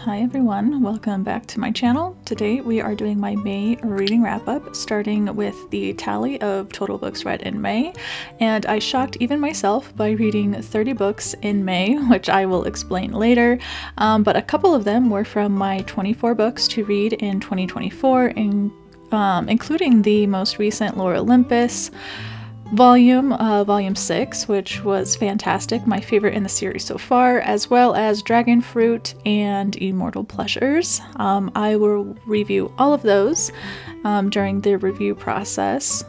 Hi everyone, welcome back to my channel. Today we are doing my May reading wrap-up, starting with the tally of total books read in May, and I shocked even myself by reading 30 books in May, which I will explain later, but a couple of them were from my 24 books to read in 2024, including the most recent Lore Olympus volume 6, which was fantastic, my favorite in the series so far, as well as Drangonfruit and Immortal Pleasures. I will review all of those during the review process,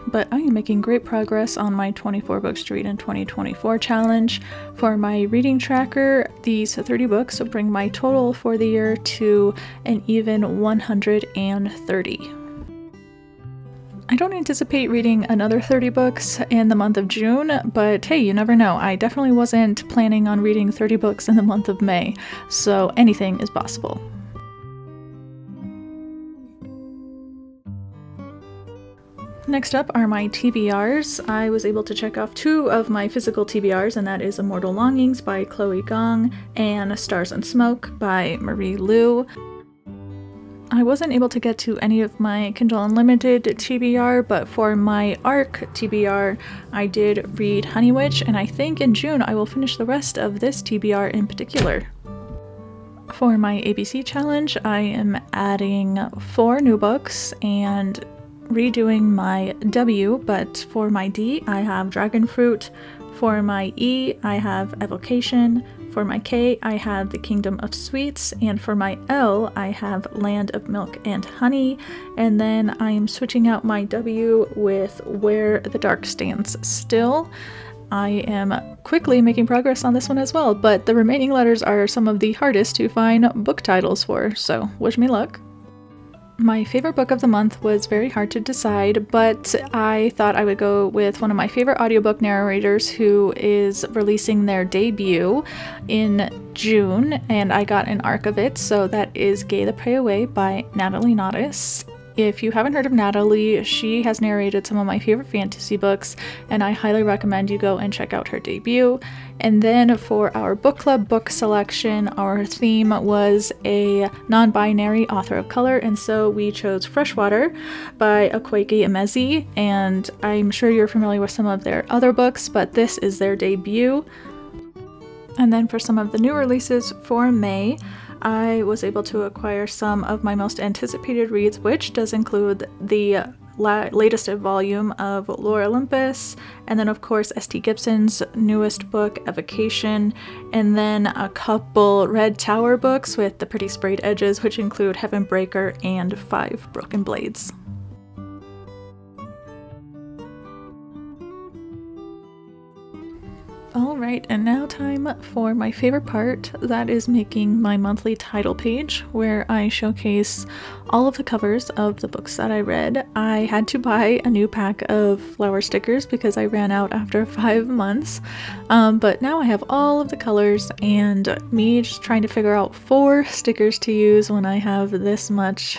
but I am making great progress on my 24 books to read in 2024 challenge. For my reading tracker, these 30 books bring my total for the year to an even 130. I don't anticipate reading another 30 books in the month of June, but hey, you never know. I definitely wasn't planning on reading 30 books in the month of May, so anything is possible. Next up are my TBRs. I was able to check off 2 of my physical TBRs, and that is Immortal Longings by Chloe Gong and Stars and Smoke by Marie Lu. I wasn't able to get to any of my Kindle Unlimited TBR, but for my ARC TBR, I did read Honey Witch, and I think in June I will finish the rest of this TBR in particular. For my ABC challenge, I am adding 4 new books and redoing my W, but for my D, I have Drangonfruit. For my E, I have Evocation. For my K, I have The Kingdom of Sweets, and for my L, I have Land of Milk and Honey, and then I am switching out my W with Where the Dark Stands Still. I am quickly making progress on this one as well, but the remaining letters are some of the hardest to find book titles for, so wish me luck. My favorite book of the month was very hard to decide, but I thought I would go with one of my favorite audiobook narrators who is releasing their debut in June, and I got an ARC of it, so that is Gay the Pray Away by Natalie Naudis. If you haven't heard of Natalie, she has narrated some of my favorite fantasy books, and I highly recommend you go and check out her debut. And then for our book club book selection, our theme was a non-binary author of color, and so we chose Freshwater by Akwaeke Emezi, and I'm sure you're familiar with some of their other books, but this is their debut. And then for some of the new releases for May, I was able to acquire some of my most anticipated reads, which does include the latest volume of Lore Olympus, and then of course S.T. Gibson's newest book, Evocation, and then a couple Red Tower books with the pretty sprayed edges, which include Heavenbreaker and 5 Broken Blades. Alright, and now time for my favorite part, that is making my monthly title page, where I showcase all of the covers of the books that I read. I had to buy a new pack of flower stickers because I ran out after 5 months, but now I have all of the colors, and me just trying to figure out 4 stickers to use when I have this much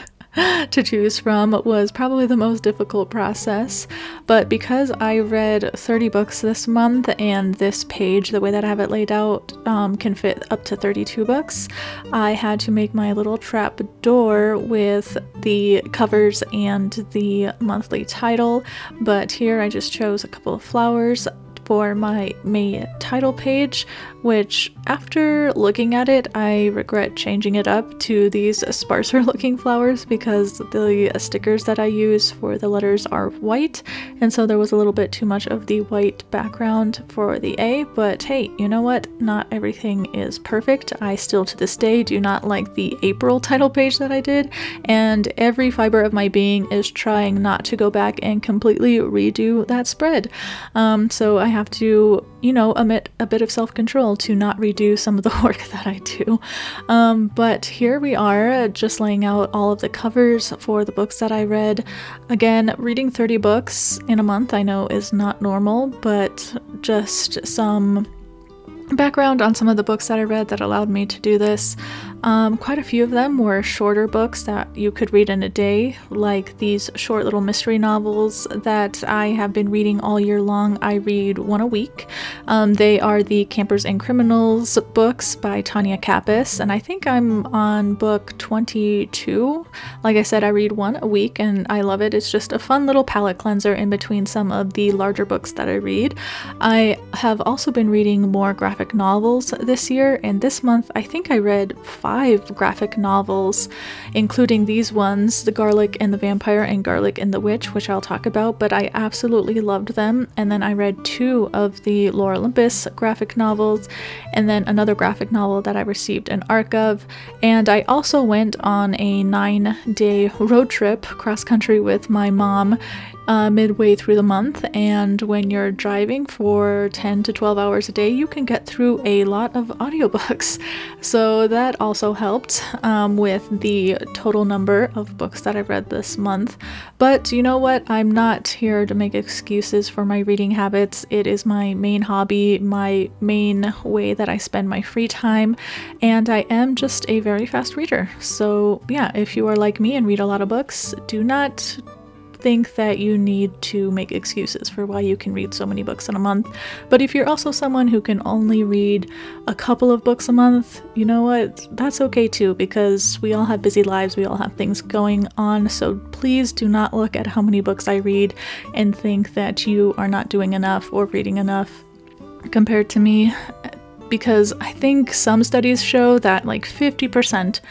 to choose from was probably the most difficult process. But because I read 30 books this month, and this page, the way that I have it laid out, can fit up to 32 books, I had to make my little trap door with the covers and the monthly title. But here I just chose a couple of flowers for my May title page, which after looking at it, I regret changing it up to these sparser looking flowers because the stickers that I use for the letters are white, and so there was a little bit too much of the white background for the A, but hey, you know what? Not everything is perfect. I still to this day do not like the April title page that I did, and every fiber of my being is trying not to go back and completely redo that spread. So I have to, you know, omit a bit of self-control to not redo some of the work that I do. But here we are, just laying out all of the covers for the books that I read. Again, reading 30 books in a month I know is not normal, but just some background on some of the books that I read that allowed me to do this. Quite a few of them were shorter books that you could read in a day, like these short little mystery novels that I have been reading all year long. I read one a week. They are the Campers and Criminals books by Tanya Kappas, and I think I'm on book 22. Like I said, I read one a week and I love it. It's just a fun little palate cleanser in between some of the larger books that I read. I have also been reading more graphic novels this year, and this month I think I read 5 graphic novels, including these ones, The Garlic and the Vampire and Garlic and the Witch, which I'll talk about, but I absolutely loved them. And then I read 2 of the Lore Olympus graphic novels, and then another graphic novel that I received an ARC of. And I also went on a 9-day road trip cross-country with my mom midway through the month, and when you're driving for 10 to 12 hours a day, you can get through a lot of audiobooks. So that also helped with the total number of books that I've read this month. But you know what? I'm not here to make excuses for my reading habits. It is my main hobby, my main way that I spend my free time, and I am just a very fast reader. So yeah, if you are like me and read a lot of books, do not think that you need to make excuses for why you can read so many books in a month. But if you're also someone who can only read a couple of books a month, you know what? That's okay too, because we all have busy lives, we all have things going on. So please do not look at how many books I read and think that you are not doing enough or reading enough compared to me, because I think some studies show that like 50%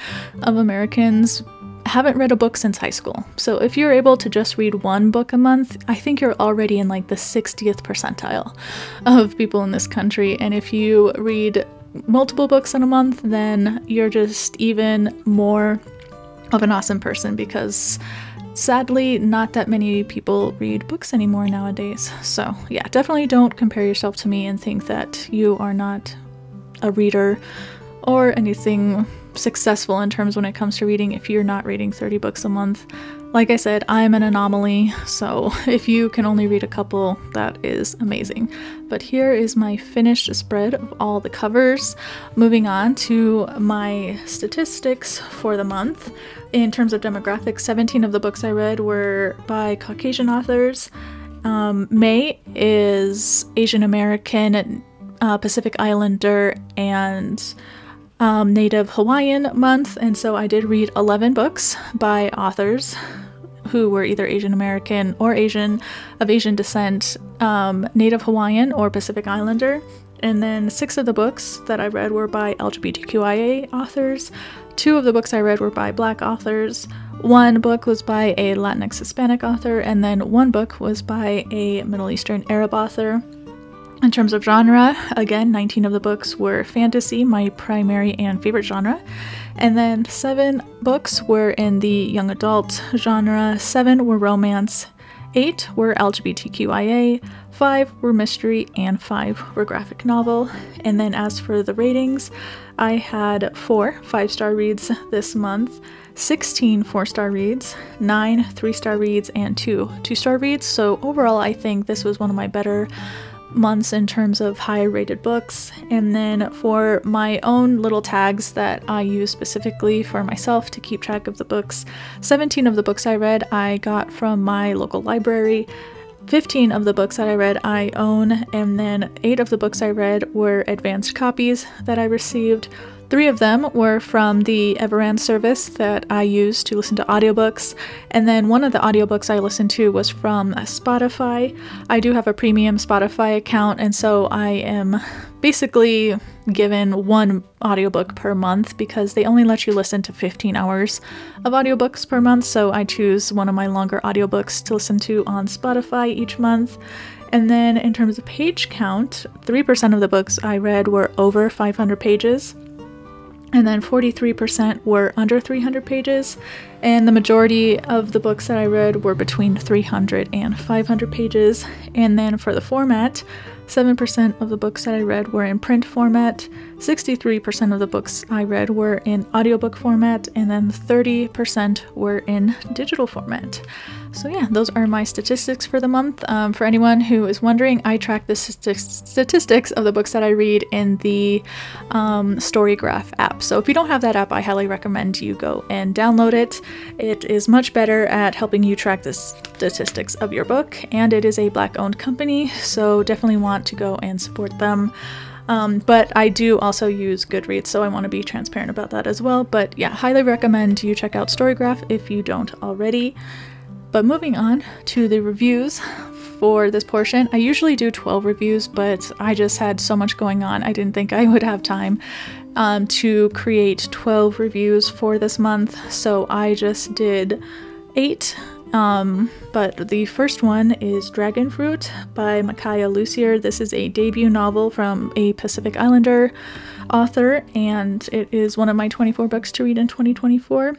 of Americans haven't read a book since high school. So if you're able to just read one book a month, I think you're already in like the 60th percentile of people in this country. And if you read multiple books in a month, then you're just even more of an awesome person, because sadly, not that many people read books anymore nowadays. So yeah, definitely don't compare yourself to me and think that you are not a reader or anything successful in terms when it comes to reading if you're not reading 30 books a month. Like I said, I'm an anomaly, so if you can only read a couple, that is amazing. But here is my finished spread of all the covers. Moving on to my statistics for the month. In terms of demographics, 17 of the books I read were by Caucasian authors. May is Asian American, Pacific Islander, and Native Hawaiian month, and so I did read 11 books by authors who were either Asian American or Asian of Asian descent, Native Hawaiian or Pacific Islander. And then 6 of the books that I read were by LGBTQIA authors. 2 of the books I read were by Black authors. 1 book was by a Latinx Hispanic author, and then 1 book was by a Middle Eastern Arab author. In terms of genre, again, 19 of the books were fantasy, my primary and favorite genre. And then 7 books were in the young adult genre, 7 were romance, 8 were LGBTQIA, 5 were mystery, and 5 were graphic novel. And then as for the ratings, I had 4 5-star reads this month, 16 4-star reads, 9 3-star reads, and 2 2-star reads. So overall, I think this was one of my better months in terms of high rated books. And then for my own little tags that I use specifically for myself to keep track of the books, 17 of the books I read I got from my local library, 15 of the books that I read I own, and then 8 of the books I read were advanced copies that I received. 3 of them were from the Everand service that I use to listen to audiobooks, and then one of the audiobooks I listened to was from Spotify. I do have a premium Spotify account, and so I am basically given 1 audiobook per month because they only let you listen to 15 hours of audiobooks per month, so I choose one of my longer audiobooks to listen to on Spotify each month. And then in terms of page count, 3% of the books I read were over 500 pages. And then 43% were under 300 pages, and the majority of the books that I read were between 300 and 500 pages. And then for the format, 7% of the books that I read were in print format, 63% of the books I read were in audiobook format, and then 30% were in digital format. So yeah, those are my statistics for the month. For anyone who is wondering, I track the statistics of the books that I read in the Storygraph app. So if you don't have that app, I highly recommend you go and download it. It is much better at helping you track the statistics of your book, and it is a Black-owned company, so definitely want to go and support them. But I do also use Goodreads, so I want to be transparent about that as well. But yeah, highly recommend you check out Storygraph if you don't already. But moving on to the reviews for this portion, I usually do 12 reviews, but I just had so much going on. I didn't think I would have time to create 12 reviews for this month, so I just did 8. But the first one is Drangonfruit by Makiia Lucier. This is a debut novel from a Pacific Islander author, and it is one of my 24 books to read in 2024.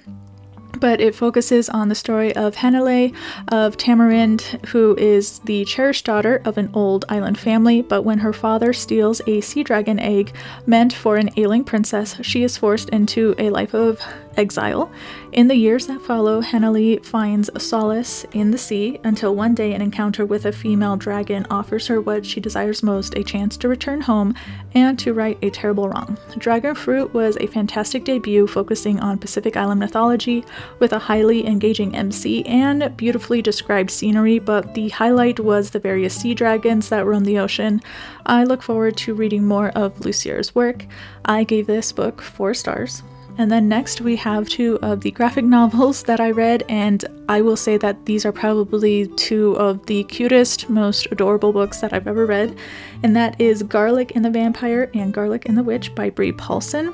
But it focuses on the story of Hanalei of Tamarind, who is the cherished daughter of an old island family, but when her father steals a sea dragon egg meant for an ailing princess, she is forced into a life of exile. In the years that follow, Hanalei finds solace in the sea until one day an encounter with a female dragon offers her what she desires most, a chance to return home and to right a terrible wrong. Drangonfruit was a fantastic debut focusing on Pacific Island mythology with a highly engaging MC and beautifully described scenery, but the highlight was the various sea dragons that roam the ocean. I look forward to reading more of Lucier's work. I gave this book 4 stars. And then next we have 2 of the graphic novels that I read, and I will say that these are probably 2 of the cutest, most adorable books that I've ever read, and that is Garlic and the Vampire and Garlic and the Witch by Bree Paulson.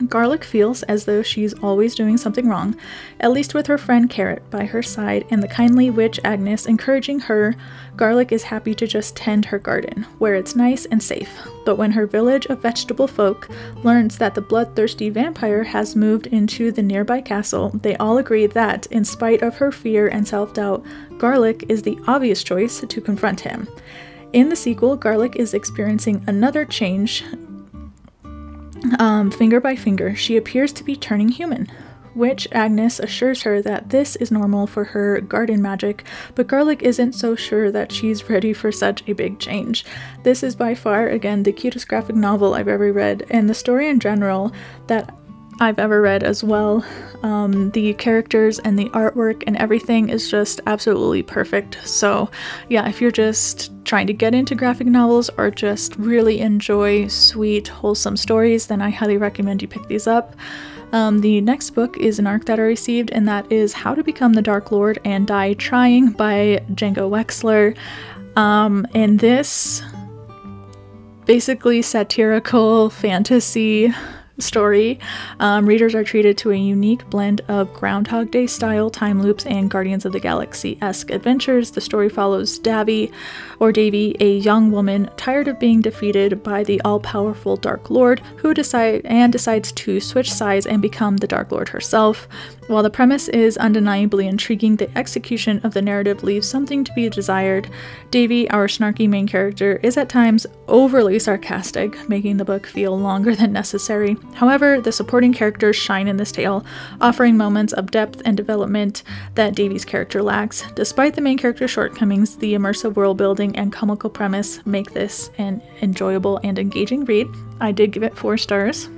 Garlic feels as though she's always doing something wrong, at least with her friend Carrot by her side and the kindly witch Agnes encouraging her. Garlic is happy to just tend her garden, where it's nice and safe. But when her village of vegetable folk learns that the bloodthirsty vampire has moved into the nearby castle, they all agree that, in spite of her fear and self-doubt, Garlic is the obvious choice to confront him. In the sequel, Garlic is experiencing another change. Finger by finger, she appears to be turning human. Witch Agnes assures her that this is normal for her garden magic, but Garlic isn't so sure that she's ready for such a big change. This is by far, again, the cutest graphic novel I've ever read, and the story in general that I've ever read as well. The characters and the artwork and everything is just absolutely perfect. So yeah, if you're just trying to get into graphic novels or just really enjoy sweet, wholesome stories, then I highly recommend you pick these up. The next book is an arc that I received, and that is How to Become the Dark Lord and Die Trying by Django Wexler. And this basically satirical fantasy story. Readers are treated to a unique blend of Groundhog Day style time loops and Guardians of the Galaxy-esque adventures. The story follows Davy, a young woman tired of being defeated by the all-powerful Dark Lord, who decides to switch sides and become the Dark Lord herself. While the premise is undeniably intriguing, the execution of the narrative leaves something to be desired. Davy, our snarky main character, is at times overly sarcastic, making the book feel longer than necessary. However, the supporting characters shine in this tale, offering moments of depth and development that Davy's character lacks. Despite the main character's shortcomings, the immersive world building and comical premise make this an enjoyable and engaging read. I did give it 4 stars.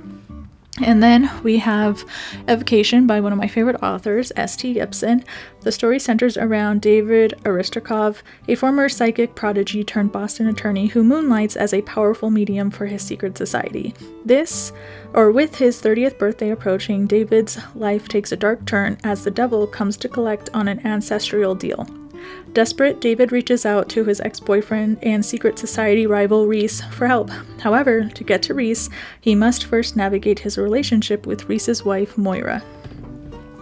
And then we have Evocation by one of my favorite authors, S.T. Gibson. The story centers around David Aristarchov, a former psychic prodigy turned Boston attorney who moonlights as a powerful medium for his secret society. With his 30th birthday approaching, David's life takes a dark turn as the devil comes to collect on an ancestral deal. Desperate, David reaches out to his ex-boyfriend and secret society rival Reese for help. However, to get to Reese, he must first navigate his relationship with Reese's wife, Moira.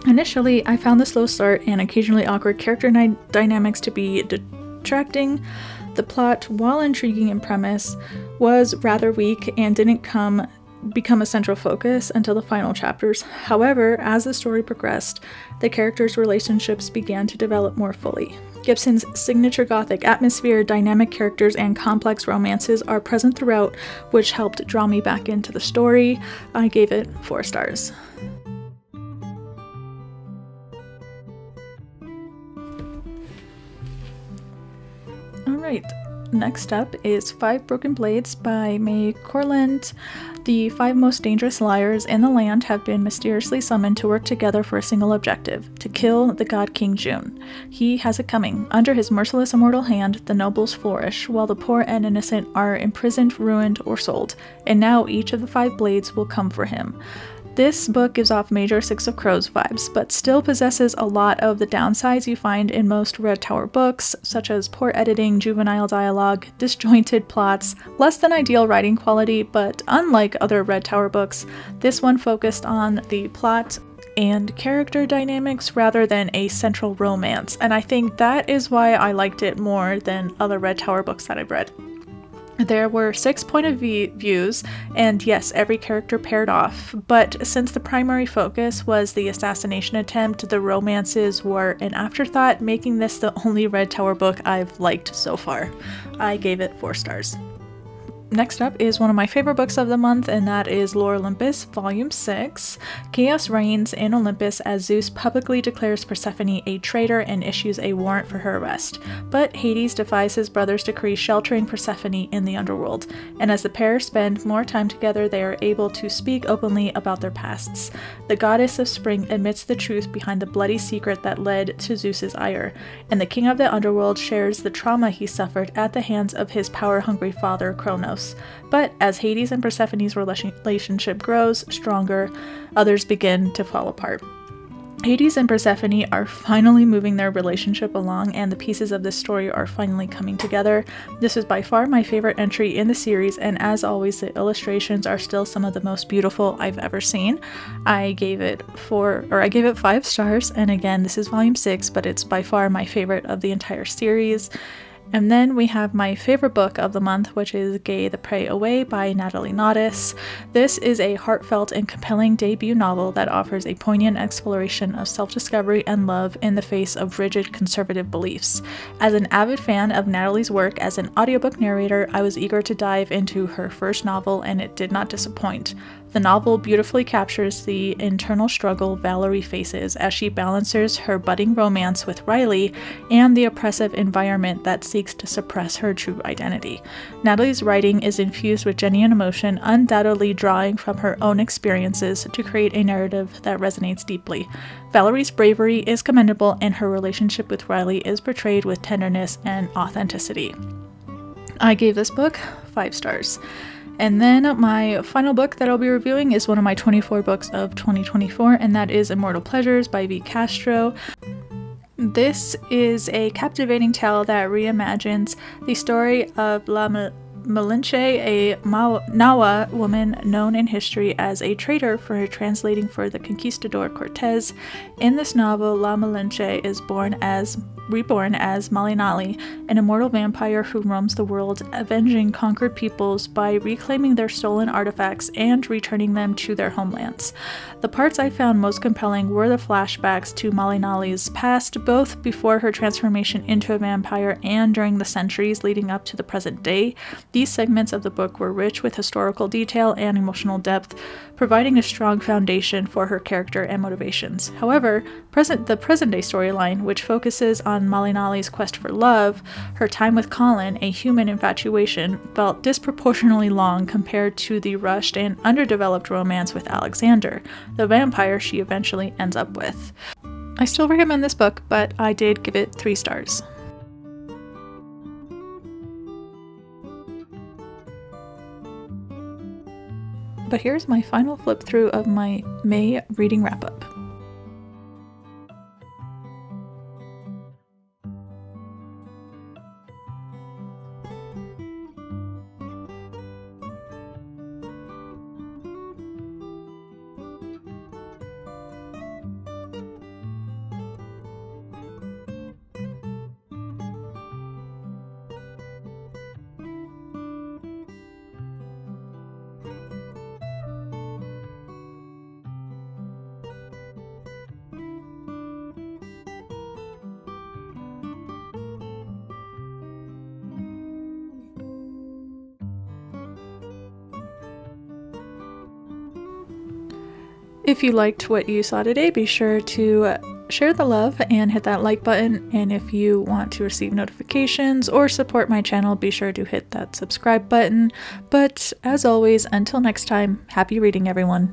Initially, I found the slow start and occasionally awkward character dynamics to be detracting. The plot, while intriguing in premise, was rather weak and didn't become a central focus until the final chapters. However, as the story progressed, the characters' relationships began to develop more fully. Gibson's signature gothic atmosphere, dynamic characters, and complex romances are present throughout, which helped draw me back into the story. I gave it 4 stars. Alright, next up is 5 Broken Blades by May Corland. The 5 most dangerous liars in the land have been mysteriously summoned to work together for a single objective, to kill the god King Jun. He has it coming. Under his merciless immortal hand, the nobles flourish, while the poor and innocent are imprisoned, ruined, or sold. And now each of the 5 blades will come for him. This book gives off major Six of Crows vibes, but still possesses a lot of the downsides you find in most Red Tower books, such as poor editing, juvenile dialogue, disjointed plots, less than ideal writing quality, but unlike other Red Tower books, this one focused on the plot and character dynamics rather than a central romance, and I think that is why I liked it more than other Red Tower books that I've read. There were 6 point of views, and yes, every character paired off, but since the primary focus was the assassination attempt, the romances were an afterthought, making this the only Red Tower book I've liked so far. I gave it 4 stars. Next up is one of my favorite books of the month, and that is Lore Olympus, Volume 6. Chaos reigns in Olympus as Zeus publicly declares Persephone a traitor and issues a warrant for her arrest. But Hades defies his brother's decree sheltering Persephone in the underworld, and as the pair spend more time together, they are able to speak openly about their pasts. The goddess of spring admits the truth behind the bloody secret that led to Zeus's ire, and the king of the underworld shares the trauma he suffered at the hands of his power-hungry father, Kronos. But as Hades and Persephone's relationship grows stronger, others begin to fall apart. Hades and Persephone are finally moving their relationship along, and the pieces of this story are finally coming together. This is by far my favorite entry in the series, and as always, the illustrations are still some of the most beautiful I've ever seen. I gave it 5 stars, and again, this is volume 6, but it's by far my favorite of the entire series. And then we have my favorite book of the month, which is Gay the Prey Away by Natalie Naudis. This is a heartfelt and compelling debut novel that offers a poignant exploration of self-discovery and love in the face of rigid conservative beliefs. As an avid fan of Natalie's work as an audiobook narrator, I was eager to dive into her first novel, and it did not disappoint. The novel beautifully captures the internal struggle Valerie faces as she balances her budding romance with Riley and the oppressive environment that seeks to suppress her true identity. Natalie's writing is infused with genuine emotion, undoubtedly drawing from her own experiences to create a narrative that resonates deeply. Valerie's bravery is commendable, and her relationship with Riley is portrayed with tenderness and authenticity. I gave this book 5 stars. And then my final book that I'll be reviewing is one of my 24 books of 2024, and that is Immortal Pleasures by V. Castro. This is a captivating tale that reimagines the story of La Malinche, a Nahua woman known in history as a traitor for translating for the conquistador Cortez. In this novel, La Malinche is reborn as Malinali, an immortal vampire who roams the world, avenging conquered peoples by reclaiming their stolen artifacts and returning them to their homelands. The parts I found most compelling were the flashbacks to Malinali's past, both before her transformation into a vampire and during the centuries leading up to the present day. These segments of the book were rich with historical detail and emotional depth, providing a strong foundation for her character and motivations. However, the present-day storyline, which focuses on Malinali's quest for love, her time with Colin, a human infatuation, felt disproportionately long compared to the rushed and underdeveloped romance with Alexander, the vampire she eventually ends up with. I still recommend this book, but I did give it 3 stars. But here's my final flip through of my May reading wrap-up. If you liked what you saw today, be sure to share the love and hit that like button, and if you want to receive notifications or support my channel, be sure to hit that subscribe button. But as always, until next time, happy reading, everyone.